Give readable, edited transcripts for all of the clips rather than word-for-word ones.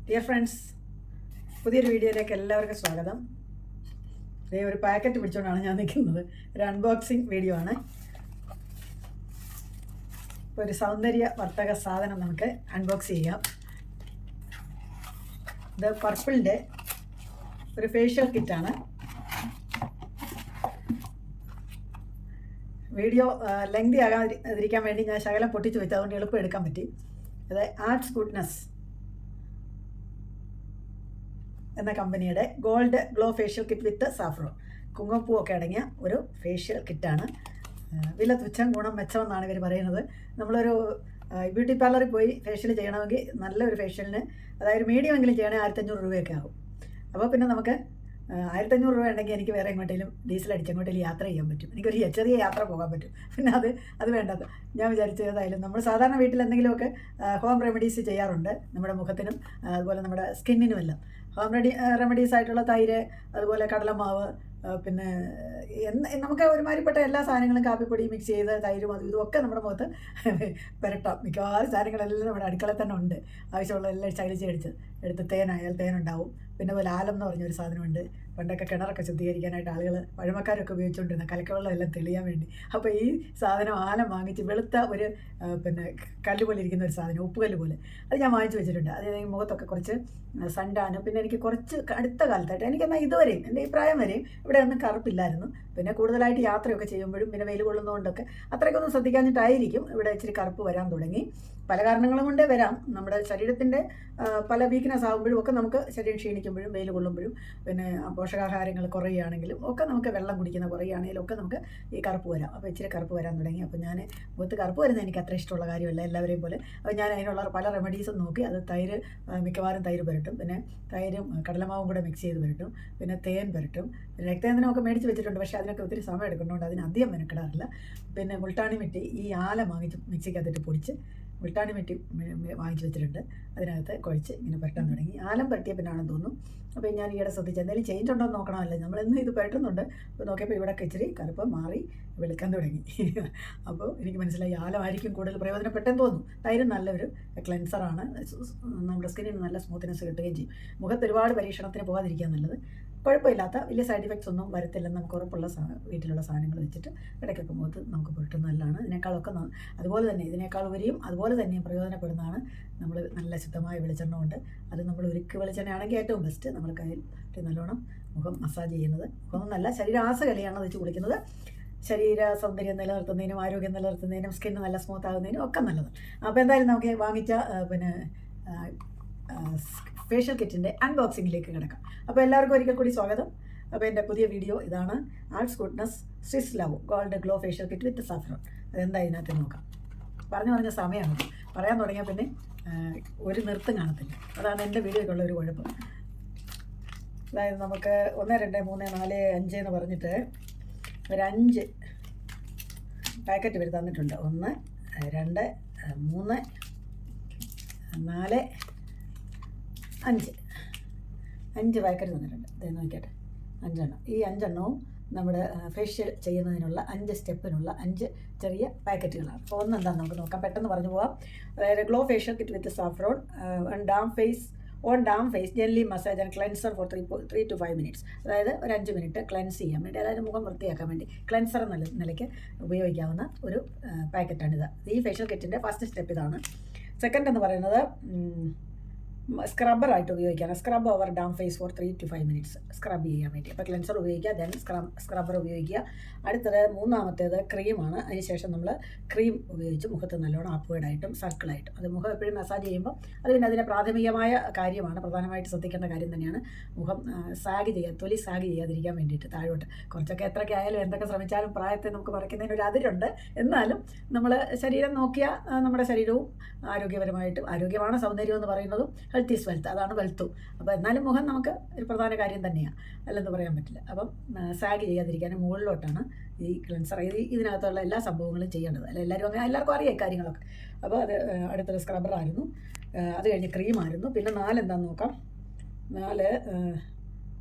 Dear friends, പുതിയൊരു വീഡിയോയിലേക്ക് എല്ലാവർക്കും സ്വാഗതം. ഇതേ ഒരു പാക്കറ്റ് പിടിച്ചുകൊണ്ടാണ് ഞാൻ നിൽക്കുന്നത്. ഒരു അൺബോക്സിങ് വീഡിയോ ആണ്. ഇപ്പോൾ ഒരു സൗന്ദര്യ വർത്തക സാധനം നമുക്ക് അൺബോക്സ് ചെയ്യാം. ഇത് പർപ്പിളിൻ്റെ ഒരു ഫേഷ്യൽ കിറ്റാണ്. വീഡിയോ ലെങ്തി ആകാതിരിക്കാൻ വേണ്ടി ഞാൻ ശകലം പൊട്ടിച്ച് വെച്ചു, അതുകൊണ്ട് എളുപ്പം എടുക്കാൻ പറ്റി. അത് ആർട്സ് ഗുഡ്നസ് എന്ന കമ്പനിയുടെ gold glow facial kit with saffron, കുങ്കുമപ്പൂ ഒക്കെ അടങ്ങിയ ഒരു ഫേഷ്യൽ കിറ്റാണ്. വില തുച്ഛം ഗുണം മെച്ചമെന്നാണ് ഇവർ പറയുന്നത്. നമ്മളൊരു ബ്യൂട്ടി പാർലറിൽ പോയി ഫേഷ്യൽ ചെയ്യണമെങ്കിൽ നല്ലൊരു ഫേഷ്യലിന്, അതായത് മീഡിയം എങ്കിലും ചെയ്യണമെങ്കിൽ 1500 രൂപയൊക്കെ ആകും. അപ്പോൾ പിന്നെ നമുക്ക് 1500 രൂപ ഉണ്ടെങ്കിൽ എനിക്ക് വേറെ എങ്ങോട്ടേലും ഡീസൽ അടിച്ച് എങ്ങോട്ടേലും യാത്ര ചെയ്യാൻ പറ്റും. എനിക്കൊരു ചെറിയ യാത്ര പോകാൻ പറ്റും. പിന്നെ അത് വേണ്ടത് ഞാൻ വിചാരിച്ചതായാലും നമ്മൾ സാധാരണ വീട്ടിൽ എന്തെങ്കിലുമൊക്കെ ഹോം റെമഡീസ് ചെയ്യാറുണ്ട്, നമ്മുടെ മുഖത്തിനും അതുപോലെ നമ്മുടെ സ്കിന്നിനുമെല്ലാം. ഹോം റെമഡീസ് ആയിട്ടുള്ള തൈര്, അതുപോലെ കടലമാവ്, പിന്നെ നമുക്ക് ഒരുമാതിരിപ്പെട്ട എല്ലാ സാധനങ്ങളും കാപ്പിപ്പൊടി മിക്സ് ചെയ്ത് തൈരും അതും ഇതുമൊക്കെ നമ്മുടെ മുഖത്ത് പുരട്ടാം. മിക്കവാറും സാധനങ്ങളെല്ലാം നമ്മുടെ അടുക്കളയിൽ തന്നെ ഉണ്ട്. ആവശ്യമുള്ള എല്ലാം ചകിരിച്ചടിച്ച് എടുത്ത് തേനായാൽ തേനുണ്ടാവും. പിന്നെ പോലെ ആലം എന്ന് പറഞ്ഞൊരു സാധനമുണ്ട്. പണ്ടൊക്കെ കിണറൊക്കെ ശുദ്ധീകരിക്കാനായിട്ട് ആളുകൾ പഴമക്കാരൊക്കെ ഉപയോഗിച്ചുകൊണ്ടിരുന്ന കലക്കവെള്ളം എല്ലാം തെളിയാൻ വേണ്ടി. അപ്പോൾ ഈ സാധനം ആലം വാങ്ങിച്ച് വെളുത്ത ഒരു പിന്നെ കല്ല് പോലെ ഇരിക്കുന്ന ഒരു സാധനം, ഉപ്പുകല്ല് പോലെ, അത് ഞാൻ വാങ്ങിച്ച് വെച്ചിട്ടുണ്ട്. അത് ഈ മുഖത്തൊക്കെ കുറച്ച് സണ്ടാനും, പിന്നെ എനിക്ക് കുറച്ച് അടുത്ത കാലത്തായിട്ട് എനിക്കെന്നാൽ ഇതുവരെയും എൻ്റെ ഈ പ്രായം വരെയും ഇവിടെ ഒന്നും കറുപ്പില്ലായിരുന്നു. പിന്നെ കൂടുതലായിട്ട് യാത്രയൊക്കെ ചെയ്യുമ്പോഴും പിന്നെ വെയിൽ കൊള്ളുന്നതുകൊണ്ടൊക്കെ അത്രയ്ക്കൊന്നും ശ്രദ്ധിക്കാഞ്ഞിട്ടായിരിക്കും ഇവിടെ ഇച്ചിരി കറുപ്പ് വരാൻ തുടങ്ങി. പല കാരണങ്ങളും കൊണ്ടേ വരാം. നമ്മുടെ ശരീരത്തിൻ്റെ പല വീക്ക്നെസ് ആകുമ്പോഴും ഒക്കെ നമുക്ക് ശരീരം ക്ഷീണിക്കുമ്പോഴും വെയിൽ കൊള്ളുമ്പോഴും പിന്നെ പോഷകാഹാരങ്ങൾ കുറയുകയാണെങ്കിലും ഒക്കെ നമുക്ക് വെള്ളം കുടിക്കുന്ന കുറയുകയാണെങ്കിലും ഒക്കെ നമുക്ക് ഈ കറുപ്പ് വരാം. അപ്പോൾ ഇച്ചിരി കറുപ്പ് വരാൻ തുടങ്ങി. അപ്പോൾ ഞാൻ മുഖത്ത് കറുപ്പ് വരുന്നത് എനിക്ക് അത്ര ഇഷ്ടമുള്ള കാര്യമല്ല, എല്ലാവരെയും പോലെ. അപ്പോൾ ഞാൻ അതിനുള്ള പല റെമഡീസും നോക്കി. അത് തൈര്, മിക്കവാറും തൈര് പുരട്ടും, പിന്നെ തൈരും കടലമാവും കൂടെ മിക്സ് ചെയ്ത് പുരട്ടും, പിന്നെ തേൻ പുരട്ടും, പിന്നെ രക്തചന്ദനമൊക്കെ മേടിച്ച് വെച്ചിട്ടുണ്ട്. പക്ഷേ അതിനൊക്കെ ഒത്തിരി സമയം എടുക്കുന്നതുകൊണ്ട് അതിന് അധികം മെനക്കെടാറില്ല. പിന്നെ മുൾട്ടാണി മിട്ടി, ഈ ആല വാങ്ങിച്ച് മിക്സിക്കകത്തിട്ട് പൊടിച്ച് മുൾട്ടാണി മിട്ടി വാങ്ങിച്ച് വെച്ചിട്ടുണ്ട്. അതിനകത്ത് കുഴച്ച് ഇങ്ങനെ പുരട്ടാൻ തുടങ്ങി. ആലം പുരട്ടിയ പിന്നാണെന്ന് തോന്നുന്നു. അപ്പോൾ ഞാൻ ഈയിടെ ശ്രദ്ധിച്ചു എന്തെങ്കിലും ചേഞ്ച് ഉണ്ടോ എന്ന് നോക്കണമല്ലോ. നമ്മളെന്നും ഇത് പുരട്ടുന്നുണ്ട്. അപ്പോൾ നോക്കിയപ്പോൾ ഇവിടെയൊക്കെ ഇച്ചിരി കറുപ്പ് മാറി വെളുക്കാൻ തുടങ്ങി. അപ്പോൾ എനിക്ക് മനസ്സിലായി ആലമായിരിക്കും കൂടുതൽ പ്രയോജനപ്പെട്ടെന്ന് തോന്നുന്നു. തൈര് നല്ലൊരു ക്ലെൻസറാണ്, നമ്മുടെ സ്കിന്നിന് നല്ല സ്മൂത്ത്നെസ് കിട്ടുകയും ചെയ്യും. മുഖത്ത് ഒരുപാട് പരീക്ഷണത്തിന് പോകാതിരിക്കാൻ നല്ലത്. കുഴപ്പമില്ലാത്ത വലിയ സൈഡ് ഇഫക്ട്സ് ഒന്നും വരത്തില്ലെന്ന് നമുക്ക് ഉറപ്പുള്ള വീട്ടിലുള്ള സാധനങ്ങൾ വെച്ചിട്ട് ഇടയ്ക്കൊക്കെ മുഖത്ത് നമുക്ക് പുരട്ടുന്നത് നല്ലതാണ്. ഇതിനേക്കാളൊക്കെ അതുപോലെ തന്നെ ഇതിനേക്കാൾ ഉപരിയും അതുപോലെ തന്നെയും പ്രയോജനപ്പെടുന്നതാണ് നമ്മൾ നല്ല ശുദ്ധമായ വെളിച്ചെണ്ണ കൊണ്ട്. അത് നമ്മൾ ഉരുക്ക് വെളിച്ചെണ്ണയാണെങ്കിൽ ഏറ്റവും ബെസ്റ്റ്. നമ്മൾ കയ്യിൽ നല്ലോണം മുഖം മസാജ് ചെയ്യുന്നത്, മുഖം നല്ല ശരീരാസകലയാണ് വെച്ച് കുളിക്കുന്നത്. ശരീര സൗന്ദര്യം നിലനിർത്തുന്നതിനും ആരോഗ്യം നിലനിർത്തുന്നതിനും സ്കിന്ന് നല്ല സ്മൂത്ത് ആകുന്നതിനും ഒക്കെ നല്ലത്. അപ്പോൾ എന്തായാലും നമുക്ക് വാങ്ങിച്ച പിന്നെ ഫേഷ്യൽ കിറ്റിൻ്റെ അൺബോക്സിങ്ങിലേക്ക് കിടക്കാം. അപ്പോൾ എല്ലാവർക്കും ഒരിക്കൽ കൂടി സ്വാഗതം. അപ്പോൾ എൻ്റെ പുതിയ വീഡിയോ ഇതാണ്. Arts goodness Swiss love gold glow facial kit with saffron. അതെന്താ ഇതിനകത്ത് നോക്കാം. പറഞ്ഞ സമയമാണ് പറയാൻ തുടങ്ങിയാൽ പിന്നെ ഒരു നൃത്തം കാണത്തില്ല. അതാണ് എൻ്റെ വീഡിയോയ്ക്കുള്ള ഒരു കുഴപ്പം. അതായത് നമുക്ക് 1, 2, 3, 4, 5 എന്ന് പറഞ്ഞിട്ട് ഒരു 5 പാക്കറ്റ് ഇവർ തന്നിട്ടുണ്ട്. 1, 2, 3, 4, 5 പാക്കറ്റ് തന്നിട്ടുണ്ട്. ഇത് നോക്കിയാട്ടെ, 5 എണ്ണം. ഈ 5 എണ്ണവും നമ്മുടെ ഫേഷ്യൽ ചെയ്യുന്നതിനുള്ള 5 സ്റ്റെപ്പിനുള്ള 5 ചെറിയ പാക്കറ്റുകളാണ്. അപ്പോൾ ഒന്നെന്താണെന്ന് നമുക്ക് നോക്കാം, പെട്ടെന്ന് പറഞ്ഞു പോകാം. അതായത് glow facial kit with saffron on damp face gently massage and cleanser for 3 to 5 minutes. അതായത് ഒരു 5 മിനിറ്റ് ക്ലെൻസ് ചെയ്യാൻ വേണ്ടി, അതായത് മുഖം വൃത്തിയാക്കാൻ വേണ്ടി ക്ലെൻസർ എന്ന നിലയ്ക്ക് ഉപയോഗിക്കാവുന്ന ഒരു പാക്കറ്റാണിത്. ഈ ഫേഷ്യൽ കിറ്റിൻ്റെ ഫസ്റ്റ് സ്റ്റെപ്പ് ഇതാണ്. സെക്കൻഡ് എന്ന് പറയുന്നത് സ്ക്രബ്ബറായിട്ട് ഉപയോഗിക്കുകയാണ്. Scrub over damp face for 3 to 5 minutes scrub ചെയ്യാൻ വേണ്ടി. അപ്പോൾ ക്ലെൻസർ ഉപയോഗിക്കുക, ദെൻ സ്ക്രബ്ബർ ഉപയോഗിക്കുക. അടുത്തത് മൂന്നാമത്തേത് ക്രീമാണ്. അതിനുശേഷം നമ്മൾ ക്രീം ഉപയോഗിച്ച് മുഖത്ത് നല്ലോണം അപ്വേർഡായിട്ടും സർക്കിളായിട്ടും, അത് മുഖം എപ്പോഴും മസാജ് ചെയ്യുമ്പോൾ അത് പിന്നെ അതിൻ്റെ പ്രാഥമികമായ കാര്യമാണ്, പ്രധാനമായിട്ട് ശ്രദ്ധിക്കേണ്ട കാര്യം തന്നെയാണ്. മുഖം തൊലി സാഗ് ചെയ്യാതിരിക്കാൻ വേണ്ടിയിട്ട് താഴോട്ട് കുറച്ചൊക്കെ എത്രയൊക്കെ ആയാലും എന്തൊക്കെ ശ്രമിച്ചാലും പ്രായത്തെ നമുക്ക് മറയ്ക്കുന്നതിന് ഒരു അതിരുണ്ട്. എന്നാലും നമ്മൾ ശരീരം നോക്കിയാൽ നമ്മുടെ ശരീരവും ആരോഗ്യമാണ് സൗന്ദര്യം എന്ന് പറയുന്നതും. ഹെൽത്ത് ഈസ് വെൽത്ത്, അതാണ് വെൽത്തും. അപ്പോൾ എന്നാലും മുഖം നമുക്ക് ഒരു പ്രധാന കാര്യം തന്നെയാണ്, അല്ലെന്ന് പറയാൻ പറ്റില്ല. അപ്പം സാഗ് ചെയ്യാതിരിക്കാനും മുകളിലോട്ടാണ് ഈ ക്ലെൻസർ ഇതിനകത്തുള്ള എല്ലാ സംഭവങ്ങളും ചെയ്യേണ്ടത്. അല്ല എല്ലാവർക്കും അറിയാം കാര്യങ്ങളൊക്കെ. അപ്പോൾ അത് അടുത്തൊരു സ്ക്രബ്ബറായിരുന്നു. അത് കഴിഞ്ഞ് ക്രീമായിരുന്നു. പിന്നെ 4 എന്താണെന്ന് നോക്കാം. 4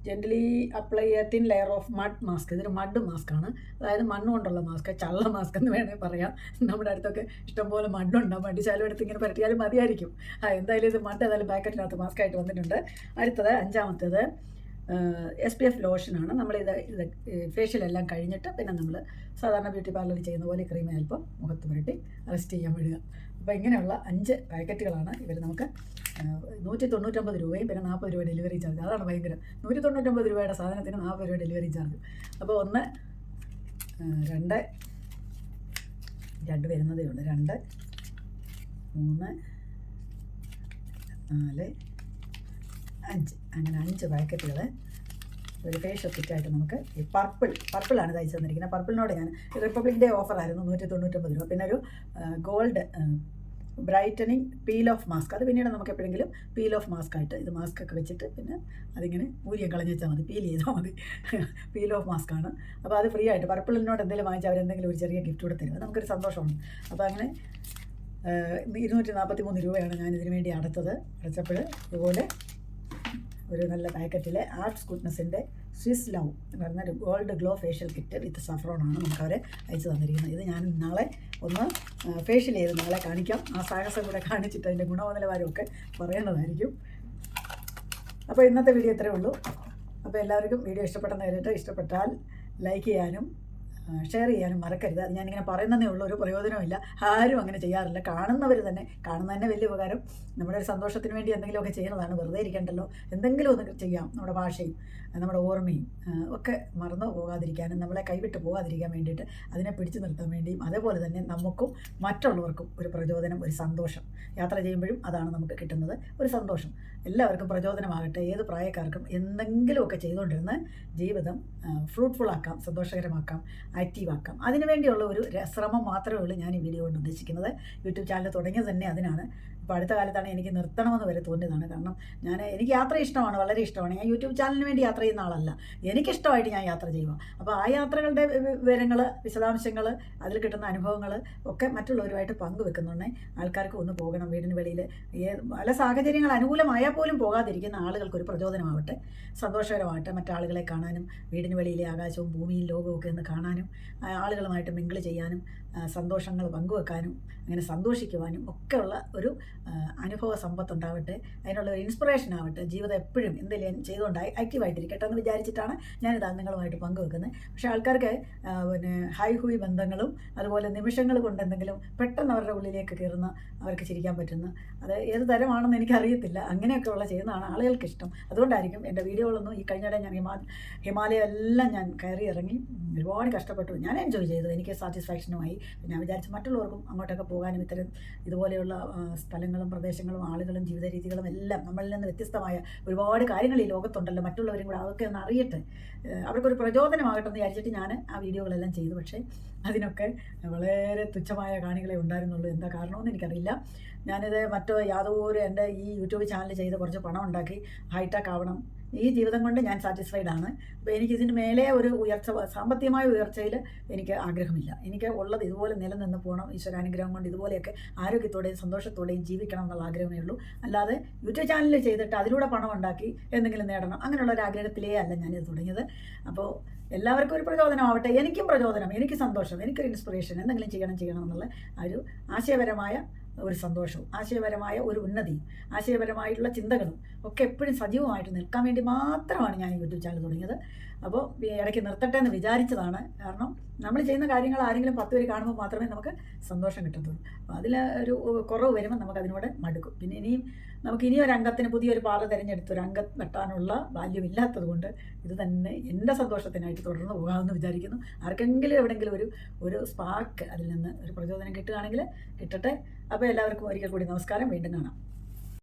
ജെൻ്റലി അപ്ലൈ ചെയ്യുക thin layer of mud mask. ഇതൊരു മഡ് മാസ്കാണ്, അതായത് മണ്ണ് കൊണ്ടുള്ള മാസ്ക്, ചള്ള മാസ്ക് എന്ന് വേണമെങ്കിൽ പറയാം. നമ്മുടെ അടുത്തൊക്കെ ഇഷ്ടംപോലെ മണ്ണുണ്ടാകും, മടിച്ചാലും എടുത്ത് ഇങ്ങനെ പരട്ടിയാലും മതിയായിരിക്കും. എന്തായാലും ഇത് മഡ് ഏതായാലും പാക്കറ്റിനകത്ത് മാസ്കായിട്ട് വന്നിട്ടുണ്ട്. അടുത്തത് 5-മത്തേത് SPF ലോഷനാണ്. നമ്മളിത് ഫേഷ്യലെല്ലാം കഴിഞ്ഞിട്ട് പിന്നെ നമ്മൾ സാധാരണ ബ്യൂട്ടി പാർലറിൽ ചെയ്യുന്ന പോലെ ക്രീം അല്പം മുഖത്ത് പുരട്ടി റെസ്റ്റ് ചെയ്യാൻ വിടുക. അപ്പോൾ ഇങ്ങനെയുള്ള 5 പാക്കറ്റുകളാണ് ഇവർ നമുക്ക് 199 രൂപയും പിന്നെ 40 രൂപ ഡെലിവറി ചാർജ്. അതാണ് ഭയങ്കരം. 199 രൂപയുടെ സാധനത്തിന് 40 രൂപ ഡെലിവറി ചാർജ്. അപ്പോൾ 1 2 വരുന്നതേ ഉള്ളൂ. 2 3 4 5 അങ്ങനെ 5 പാക്കറ്റുകൾ ഒരു ഫേഷ്യൽ കിറ്റായിട്ട് നമുക്ക് ഈ പർപ്പിളാണ് തയ്ച്ചു തന്നിരിക്കുന്നത്. പർപ്പിളിനോട് ഞാൻ റിപ്പബ്ലിക് ഡേ ഓഫറായിരുന്നു 199 രൂപ. പിന്നെ ഒരു gold brightening peel off mask, അത് പിന്നീട് നമുക്ക് എപ്പോഴെങ്കിലും പീൽ ഓഫ് മാസ്ക് ആയിട്ട് ഇത് മാസ്ക് ഒക്കെ വെച്ചിട്ട് പിന്നെ അതിങ്ങനെ ഊരിയം കളഞ്ഞ് വെച്ചാൽ മതി, പീൽ ചെയ്താൽ മതി. പീൽ ഓഫ് മാസ്ക് ആണ്. അപ്പോൾ അത് ഫ്രീ ആയിട്ട് പർപ്പിളിനോട് എന്തെങ്കിലും വാങ്ങിച്ചാൽ അവരെന്തെങ്കിലും ഒരു ചെറിയ ഗിഫ്റ്റ് കൂടെ തരും. അത് നമുക്കൊരു സന്തോഷമാണ്. അപ്പോൾ അങ്ങനെ 243 രൂപയാണ് ഞാനിതിനു വേണ്ടി അടച്ചപ്പോൾ ഇതുപോലെ ഒരു നല്ല പാക്കറ്റിൽ ആർട്സ് ഗുഡ്നസിൻ്റെ സ്വിസ് ലവ് എന്ന് പറഞ്ഞൊരു ഗോൾഡ് ഗ്ലോ ഫേഷ്യൽ കിറ്റ് വിത്ത് സഫ്രോണാണ് നമുക്ക് അവരെ അയച്ചു തന്നിരിക്കുന്നത്. ഇത് ഞാൻ നാളെ ഒന്ന് ഫേഷ്യൽ ചെയ്ത് നാളെ കാണിക്കാം. ആ സാഹസം കൂടെ കാണിച്ചിട്ട് അതിൻ്റെ ഗുണനിലവാരമൊക്കെ പറയേണ്ടതായിരിക്കും. അപ്പോൾ ഇന്നത്തെ വീഡിയോ ഇത്രയേ ഉള്ളൂ. അപ്പോൾ എല്ലാവർക്കും വീഡിയോ ഇഷ്ടപ്പെട്ടെന്ന് കരുതിയിട്ട് ഇഷ്ടപ്പെട്ടാൽ ലൈക്ക് ചെയ്യാനും ഷെയർ ചെയ്യാനും മറക്കരുത്. അത് ഞാനിങ്ങനെ പറയുന്നതേ ഉള്ളൂ, ഒരു പ്രയോജനമില്ല. ആരും അങ്ങനെ ചെയ്യാറില്ല. കാണുന്നവർ തന്നെ വലിയ ഉപകാരം. നമ്മുടെ ഒരു സന്തോഷത്തിന് വേണ്ടി എന്തെങ്കിലുമൊക്കെ ചെയ്യുന്നതാണ്. വെറുതെ ഇരിക്കേണ്ടല്ലോ, എന്തെങ്കിലും ഒന്ന് ചെയ്യാം. നമ്മുടെ ഭാഷയും നമ്മുടെ ഓർമ്മയും ഒക്കെ മറന്നു പോകാതിരിക്കാനും നമ്മളെ കൈവിട്ട് പോകാതിരിക്കാൻ വേണ്ടിയിട്ട് അതിനെ പിടിച്ചു നിർത്താൻ വേണ്ടിയും അതേപോലെ തന്നെ നമുക്കും മറ്റുള്ളവർക്കും ഒരു പ്രചോദനം, ഒരു സന്തോഷം. യാത്ര ചെയ്യുമ്പോഴും അതാണ് നമുക്ക് കിട്ടുന്നത്, ഒരു സന്തോഷം. എല്ലാവർക്കും പ്രചോദനമാകട്ടെ. ഏത് പ്രായക്കാർക്കും എന്തെങ്കിലുമൊക്കെ ചെയ്തുകൊണ്ടിരുന്ന് ജീവിതം ഫ്രൂട്ട്ഫുള്ളാക്കാം, സന്തോഷകരമാക്കാം, ആക്റ്റീവാക്കാം. അതിനുവേണ്ടിയുള്ള ഒരു ശ്രമം മാത്രമേ ഉള്ളൂ ഞാൻ ഈ വീഡിയോ കൊണ്ട് ഉദ്ദേശിക്കുന്നത്. യൂട്യൂബ് ചാനൽ തുടങ്ങിയത് തന്നെ അതിനാണ്. ഇപ്പോൾ അടുത്ത കാലത്താണ് എനിക്ക് നിർത്തണമെന്ന് വരെ തോന്നിയതാണ്. കാരണം എനിക്ക് യാത്ര ഇഷ്ടമാണ്, വളരെ ഇഷ്ടമാണ്. ഞാൻ യൂട്യൂബ് ചാനലിന് വേണ്ടി യാത്ര ചെയ്യുന്ന ആളല്ല, എനിക്കിഷ്ടമായിട്ട് ഞാൻ യാത്ര ചെയ്യുക. അപ്പോൾ ആ യാത്രകളുടെ വിവരങ്ങൾ, വിശദാംശങ്ങൾ, അതിൽ കിട്ടുന്ന അനുഭവങ്ങൾ ഒക്കെ മറ്റുള്ളവരുമായിട്ട് പങ്കുവെക്കുന്നുണ്ടേ ആൾക്കാർക്ക് ഒന്ന് പോകണം. വീടിന് വെളിയിൽ പല സാഹചര്യങ്ങൾ അനുകൂലമായാൽ പോലും പോകാതിരിക്കുന്ന ആളുകൾക്കൊരു പ്രചോദനമാവട്ടെ, സന്തോഷകരമാവട്ടെ. മറ്റാളുകളെ കാണാനും വീടിന് വെളിയിലെ ആകാശവും ഭൂമിയും ലോകവും ഒക്കെ ഒന്ന് കാണാനും ആളുകളുമായിട്ട് മിങ്കിൾ ചെയ്യാനും സന്തോഷങ്ങൾ പങ്കുവെക്കാനും അങ്ങനെ സന്തോഷിക്കുവാനും ഒക്കെയുള്ള ഒരു അനുഭവ സമ്പത്തുണ്ടാവട്ടെ. അതിനുള്ള ഒരു ഇൻസ്പിറേഷൻ ആവട്ടെ. ജീവിതം എപ്പോഴും എന്തെങ്കിലും ചെയ്തുകൊണ്ടായി ആക്റ്റീവായിട്ടിരിക്കട്ടെ എന്ന് വിചാരിച്ചിട്ടാണ് ഞാനിത് നിങ്ങളുമായിട്ട് പങ്കുവെക്കുന്നത്. പക്ഷേ ആൾക്കാർക്ക് ഹൈ ഹൂയ് ബന്ധങ്ങളും അതുപോലെ നിമിഷങ്ങൾ കൊണ്ട് എന്തെങ്കിലും പെട്ടെന്ന് അവരുടെ ഉള്ളിലേക്ക് കയറുന്ന, അവർക്ക് ചിരിക്കാൻ പറ്റുന്ന, അത് ഏത് തരമാണെന്ന് എനിക്കറിയത്തില്ല, അങ്ങനെയൊക്കെയുള്ള ചെയ്യുന്നതാണ് ആളുകൾക്ക് ഇഷ്ടം. അതുകൊണ്ടായിരിക്കും എൻ്റെ വീഡിയോകളൊന്നും ഈ കഴിഞ്ഞിടെ ഞാൻ ഹിമാലയം എല്ലാം ഞാൻ കയറി ഇറങ്ങി ഒരുപാട് കഷ്ടപ്പെട്ടു. ഞാൻ എൻജോയ് ചെയ്തു, എനിക്ക് സാറ്റിസ്ഫാക്ഷനുമായി. ഞാൻ വിചാരിച്ചു മറ്റുള്ളവർക്കും അങ്ങോട്ടൊക്കെ പോകാനും ഇതുപോലെയുള്ള സ്ഥലങ്ങളും പ്രദേശങ്ങളും ആളുകളും ജീവിത രീതികളും എല്ലാം നമ്മളിൽ നിന്ന് വ്യത്യസ്തമായ ഒരുപാട് കാര്യങ്ങൾ ഈ ലോകത്തുണ്ടല്ലോ, മറ്റുള്ളവരും കൂടെ അതൊക്കെ ഒന്ന് അറിയട്ടെ, അവർക്കൊരു പ്രചോദനമാകട്ടെ എന്ന് വിചാരിച്ചിട്ട് ഞാൻ ആ വീഡിയോകളെല്ലാം ചെയ്തു. പക്ഷേ അതിനൊക്കെ വളരെ തുച്ഛമായ കാണികളെ ഉണ്ടായിരുന്നുള്ളൂ. എന്താ കാരണമെന്ന് എനിക്കറിയില്ല. ഞാനിത് യാതൊരു എൻ്റെ ഈ യൂട്യൂബ് ചാനൽ ചെയ്ത് കുറച്ച് പണം ഉണ്ടാക്കി ഹൈടെക് ആവണം, ഈ ജീവിതം കൊണ്ട് ഞാൻ സാറ്റിസ്ഫൈഡ് ആണ്. അപ്പോൾ എനിക്ക് ഇതിന് മേലെ ഒരു ഉയർച്ച, സാമ്പത്തികമായ ഉയർച്ചയിൽ എനിക്ക് ആഗ്രഹമില്ല. എനിക്ക് ഉള്ളത് ഇതുപോലെ നിലനിന്ന് പോകണം, ഈശ്വരാനുഗ്രഹം കൊണ്ട് ഇതുപോലെയൊക്കെ ആരോഗ്യത്തോടെയും സന്തോഷത്തോടെയും ജീവിക്കണം എന്നുള്ള ആഗ്രഹമേ ഉള്ളൂ. അല്ലാതെ യൂട്യൂബ് ചാനൽ ചെയ്തിട്ട് അതിലൂടെ പണം ഉണ്ടാക്കി എന്തെങ്കിലും നേടണം അങ്ങനെയുള്ള ഒരു ആഗ്രഹത്തിലേ അല്ല ഞാനിത് തുടങ്ങിയത്. അപ്പോൾ എല്ലാവർക്കും ഒരു പ്രചോദനമാവട്ടെ, എനിക്കും പ്രചോദനം, എനിക്ക് സന്തോഷം, എനിക്കൊരു ഇൻസ്പിറേഷൻ, എന്തെങ്കിലും ചെയ്യണം എന്നുള്ള ഒരു ആശയപരമായ ഒരു സന്തോഷവും ആശയപരമായ ഒരു ഉന്നതിയും ആശയപരമായിട്ടുള്ള ചിന്തകളും ഒക്കെ എപ്പോഴും സജീവമായിട്ട് നിൽക്കാൻ വേണ്ടി മാത്രമാണ് ഞാൻ യൂട്യൂബ് ചാനൽ തുടങ്ങിയത്. അപ്പോൾ ഇടയ്ക്ക് നിർത്തട്ടെ എന്ന് വിചാരിച്ചതാണ്. കാരണം നമ്മൾ ചെയ്യുന്ന കാര്യങ്ങൾ ആരെങ്കിലും 10 പേര് കാണുമ്പോൾ മാത്രമേ നമുക്ക് സന്തോഷം കിട്ടത്തുള്ളൂ. അപ്പോൾ അതിൽ ഒരു കുറവ് വരുമ്പോൾ നമുക്ക് അതിനോട് മടുക്കും. പിന്നെ ഇനിയും ഒരു അംഗത്തിന് പുതിയൊരു പാത തിരഞ്ഞെടുത്ത് ഒരു അംഗം വെട്ടാനുള്ള ബാല്യമില്ലാത്തത് കൊണ്ട് ഇത് തന്നെ എൻ്റെ സന്തോഷത്തിനായിട്ട് തുടർന്ന് പോകാമെന്ന് വിചാരിക്കുന്നു. ആർക്കെങ്കിലും എവിടെയെങ്കിലും ഒരു സ്പാർക്ക് അതിൽ നിന്ന് ഒരു പ്രചോദനം കിട്ടുകയാണെങ്കിൽ കിട്ടട്ടെ. അപ്പോൾ എല്ലാവർക്കും ഒരിക്കൽ കൂടി നമസ്കാരം, വീണ്ടും കാണാം.